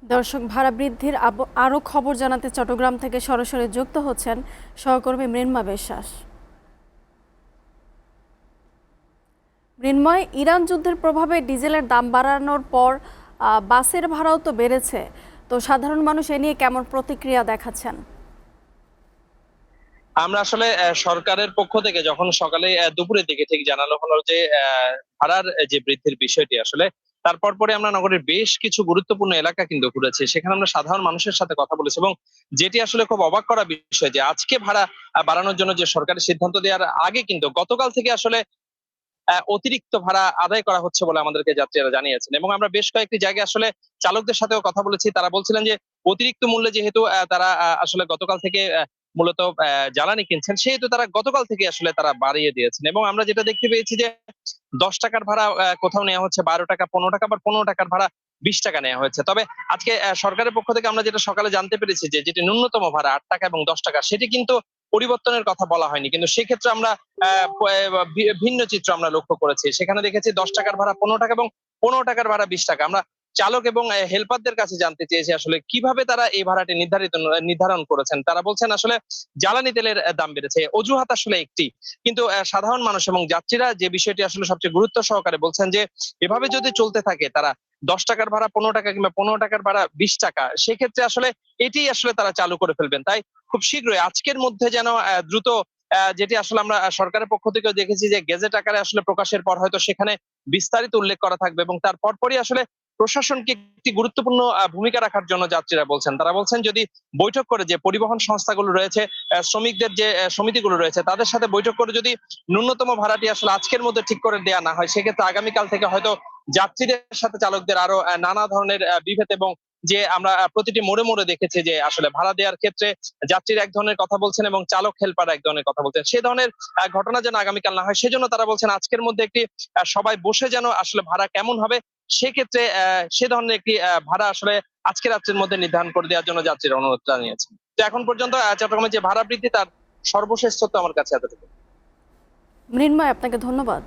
দর্শক, ভাড়া বৃদ্ধির আরও খবর জানাতে চট্টগ্রাম থেকে সরাসরি যুক্ত হচ্ছেন সহকর্মী মৃন্ময় বিশ্বাস। মৃন্ময়, ইরান যুদ্ধের প্রভাবে ডিজেলের দাম বাড়ানোর পর বাসের ভাড়াও তো বেড়েছে, তো সাধারণ মানুষ এ নিয়ে কেমন প্রতিক্রিয়া দেখাচ্ছেন? আমরা আসলে সরকারের পক্ষ থেকে যখন সকালে দুপুরের দিকে ঠিক জানানো হলো যে ভাড়ার যে বৃদ্ধির বিষয়টি আসলে তারপর পরে আমরা নগরের বেশ কিছু গুরুত্বপূর্ণ এলাকা কিন্তু ঘুরেছি, সেখানে আমরা সাধারণ মানুষের সাথে কথা বলেছি এবং যেটি আসলে খুব অবাক করা বিষয় যে আজকে ভাড়া বাড়ানোর জন্য যে সরকারের সিদ্ধান্ত দেওয়ার আগে কিন্তু গতকাল থেকে আসলে অতিরিক্ত ভাড়া আদায় করা হচ্ছে বলে আমাদেরকে যাত্রীরা জানিয়েছেন। এবং আমরা বেশ কয়েকটি জায়গায় আসলে চালকদের সাথেও কথা বলেছি, তারা বলছিলেন যে অতিরিক্ত মূল্যে যেহেতু তারা আসলে গতকাল থেকে মূলত জ্বালানি কিনছেন, সেহেতু তারা গতকাল থেকে আসলে তারা বাড়িয়ে দিয়েছেন। এবং আমরা যেটা দেখতে পেয়েছি যে 10 টাকার ভাড়া কোথাও নেওয়া হচ্ছে 12 টাকা, 15 টাকা, আবার 15 টাকার ভাড়া 20 টাকা নেওয়া হয়েছে। তবে আজকে সরকারের পক্ষ থেকে আমরা যেটা সকালে জানতে পেরেছি যে যেটি ন্যূনতম ভাড়া 8 টাকা এবং 10 টাকা, সেটি কিন্তু পরিবর্তনের কথা বলা হয়নি, কিন্তু সেক্ষেত্রে আমরা ভিন্ন চিত্র আমরা লক্ষ্য করেছি। সেখানে দেখেছি 10 টাকার ভাড়া 15 টাকা এবং 15 টাকার ভাড়া 20 টাকা। আমরা চালক এবং হেল্পারদের কাছে জানতে চেয়েছি আসলে কিভাবে তারা এই ভাড়াটি নির্ধারণ করেছেন। তারা বলছেন আসলে জ্বালানি তেলের দাম বেড়েছে, অজুহাত আসলে একটি। কিন্তু সাধারণ মানুষ এবং যাত্রীরা যে বিষয়টি আসলে সবচেয়ে গুরুত্ব সহকারে বলছেন যে এভাবে যদি চলতে থাকে, তারা 10 টাকার ভাড়া 15 টাকা কিংবা 15 টাকার ভাড়া 20 টাকা, সেক্ষেত্রে আসলে এটি আসলে তারা চালু করে ফেলবেন। তাই খুব শীঘ্রই আজকের মধ্যে যেন দ্রুত যেটি আসলে আমরা সরকারের পক্ষ থেকেও দেখেছি যে গেজেট আকারে আসলে প্রকাশের পর হয়তো সেখানে বিস্তারিত উল্লেখ করা থাকবে এবং তার পরপরই আসলে প্রশাসনকে একটি গুরুত্বপূর্ণ ভূমিকা রাখার জন্য যাত্রীরা বলছেন। তারা বলছেন যদি বৈঠক করে যে পরিবহন সংস্থাগুলো রয়েছে, শ্রমিকদের যে সমিতিগুলো রয়েছে, তাদের সাথে বৈঠক করে যদি ন্যূনতম ভাড়াটি আসলে আজকের মধ্যে ঠিক করে দেওয়া না হয়, সেক্ষেত্রে আগামীকাল থেকে হয়তো যাত্রীদের সাথে চালকদের আরো নানা ধরনের বিভেদ এবং যে আমরা প্রতিটি মোড়ে মোড়ে দেখেছি যে আসলে ভাড়া দেওয়ার ক্ষেত্রে যাত্রীরা এক ধরনের কথা বলছেন এবং চালক হেল্পার এক ধরনের কথা বলছেন, সে ধরনের ঘটনা যেন আগামীকাল না হয় সেজন্য তারা বলছেন আজকের মধ্যে একটি সবাই বসে যেন আসলে ভাড়া কেমন হবে সেক্ষেত্রে সে ধরনের একটি ভাড়া আসলে আজকে রাত্রের মধ্যে নির্ধারণ করে দেওয়ার জন্য যাত্রীরা অনুরোধ জানিয়েছেন। তো এখন পর্যন্ত চট্টগ্রামের যে ভাড়া বৃদ্ধি তার সর্বশেষ তথ্য আমার কাছে এতটুকু। মৃন্ময়, আপনাকে ধন্যবাদ।